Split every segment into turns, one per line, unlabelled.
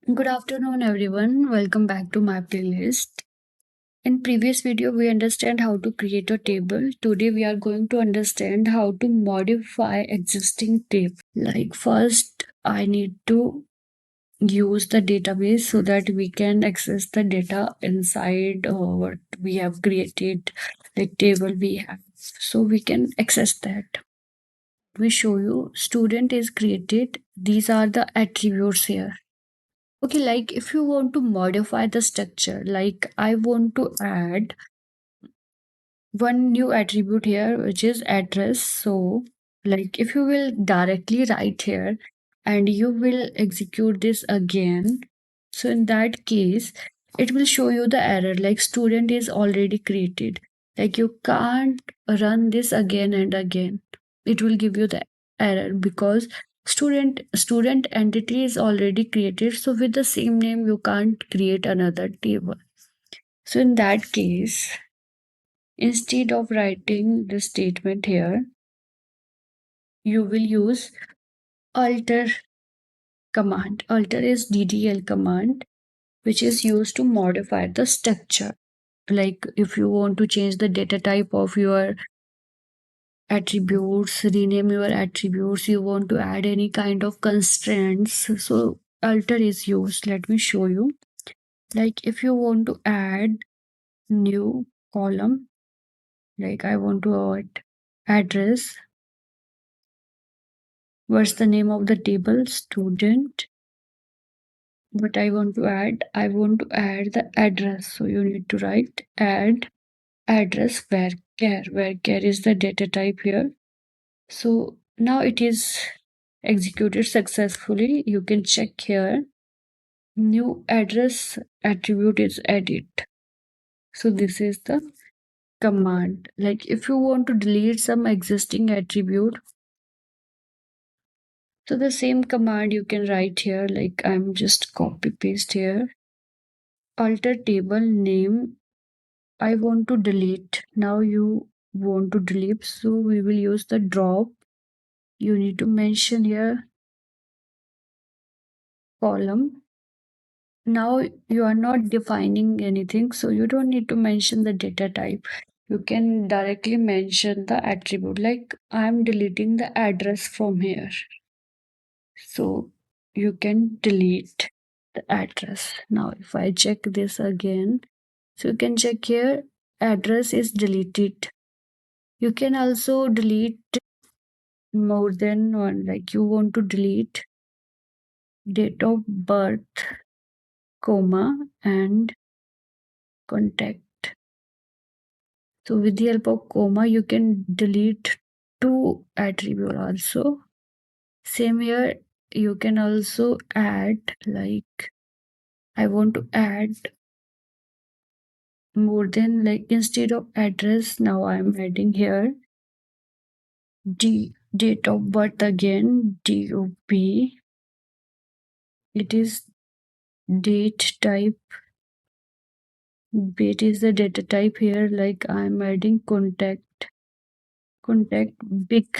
Good afternoon, everyone. Welcome back to my playlist. In previous video, we understand how to create a table. Today, we are going to understand how to modify existing table. Like first, I need to use the database so that we can access the data inside what we have created, like table we have. So we can access that. We show you student is created. These are the attributes here. Okay, like if you want to modify the structure, like I want to add one new attribute here, which is address. So, like if you will directly write here and you will execute this again, so in that case, it will show you the error like student is already created. Like you can't run this again and again. It will give you the error because student entity is already created. So with the same name, you can't create another table. So in that case, instead of writing the statement here, you will use alter command. Alter is DDL command, which is used to modify the structure. Like if you want to change the data type of your attributes, rename your attributes, you want to add any kind of constraints. So alter is used. Let me show you. Like if you want to add new column, like I want to add address. What's the name of the table? Student. What I want to add? I want to add the address. So you need to write add address where care. Where care is the data type here. So now it is executed successfully. You can check here. New address attribute is added. So this is the command. Like if you want to delete some existing attribute, so the same command you can write here. Like I'm just copy paste here. Alter table name. I want to delete. Now you want to delete. So we will use the drop. You need to mention here column. Now you are not defining anything. So you don't need to mention the data type. You can directly mention the attribute. Like I'm deleting the address from here. So you can delete the address. Now if I check this again, so you can check here address is deleted. You can also delete more than one, like you want to delete date of birth, comma, and contact. So with the help of comma, you can delete two attribute also. Same here, you can also add, like I want to add more than, like instead of address, now I'm adding here date of birth again, DOB. It is date type. Date is the data type here. Like I'm adding contact big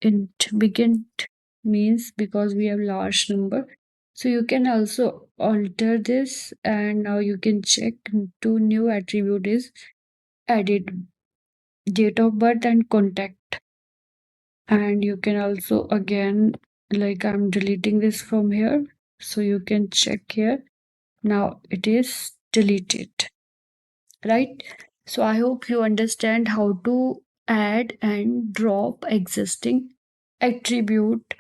int means because we have large number. So you can also alter this, and now you can check two new attribute is added, date of birth and contact. And you can also again, like I'm deleting this from here, so you can check here. Now it is deleted, right? So I hope you understand how to add and drop existing attribute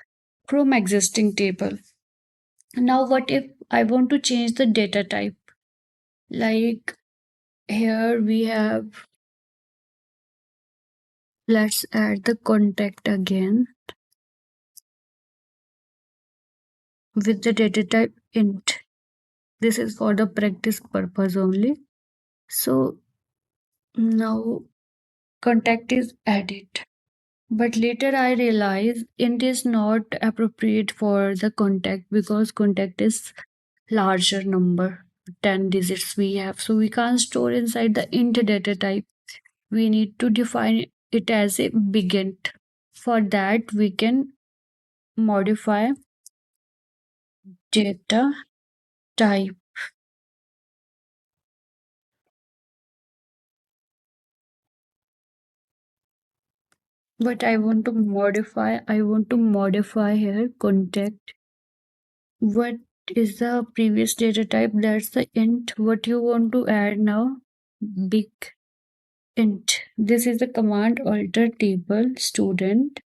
from existing table. Now what if I want to change the data type? Like here we have, let's add the contact again with the data type int. This is for the practice purpose only. So now contact is added. But later I realized int is not appropriate for the contact because contact is larger number, 10 digits we have. So we can't store inside the int data type. We need to define it as a big int. For that we can modify data type, but I want to modify here contact. What is the previous data type? That's the int. What you want to add now? Big int. This is the command alter table student,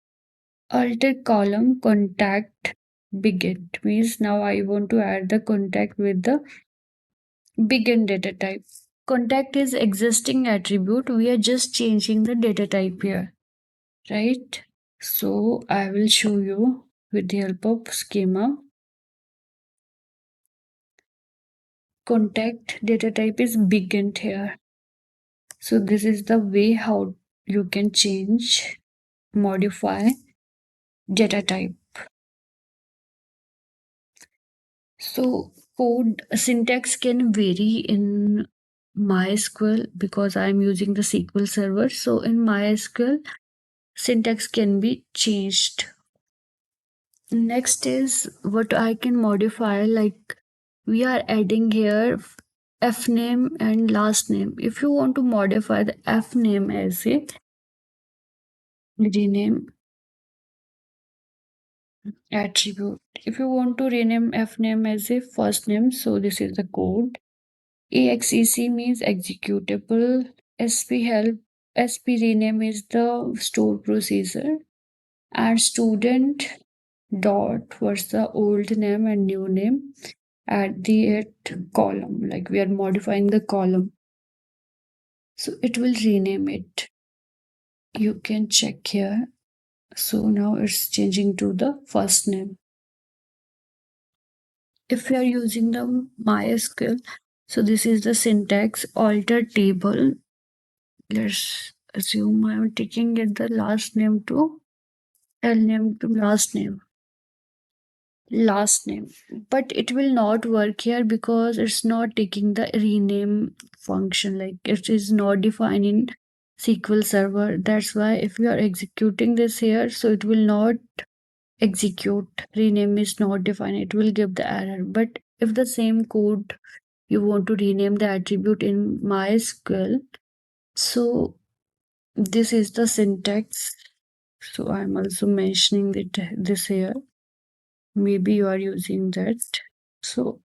alter column contact big int. Means now I want to add the contact with the big int data type. Contact is existing attribute. We are just changing the data type here, right? So I will show you with the help of schema. Contact data type is big int here. So this is the way how you can change, modify data type. So code syntax can vary in MySQL because I'm using the SQL Server. So in MySQL, syntax can be changed. Next is what I can modify, like we are adding here f name and last name. If you want to modify the f name as a rename attribute, if you want to rename f name as a first name, so this is the code. Exec means executable. Sp help, sp rename is the store procedure, and student dot was the old name and new name at the column, like we are modifying the column, so it will rename it. You can check here. So now it's changing to the first name. If we are using the MySQL, so this is the syntax alter table. Let's assume I'm taking it the last name to L name to last name, but it will not work here because it's not taking the rename function, like it is not defined in SQL Server. That's why if you are executing this here, so it will not execute. Rename is not defined, it will give the error. But if the same code you want to rename the attribute in MySQL, so this is the syntax. So I'm also mentioning this here. Maybe you are using that. So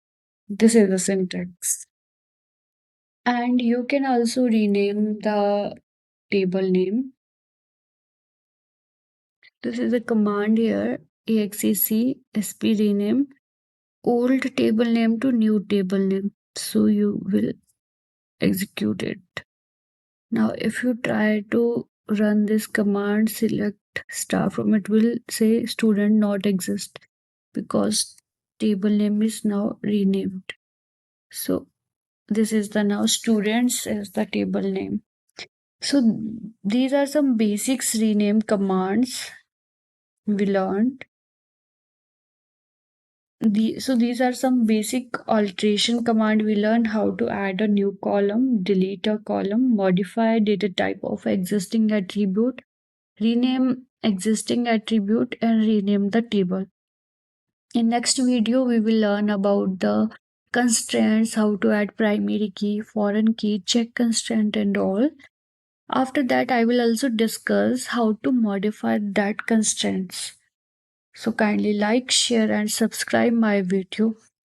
this is the syntax. And you can also rename the table name. This is a command here, exec sp rename old table name to new table name. So you will execute it. Now if you try to run this command, select star from it will say student not exist because table name is now renamed. So this is the now students is the table name. So these are some basics rename commands we learned. So these are some basic alteration command we learned: how to add a new column, delete a column, modify data type of existing attribute, rename existing attribute, and rename the table. In next video, we will learn about the constraints, how to add primary key, foreign key, check constraint, and all. After that, I will also discuss how to modify that constraints. So kindly like, share, and subscribe my video.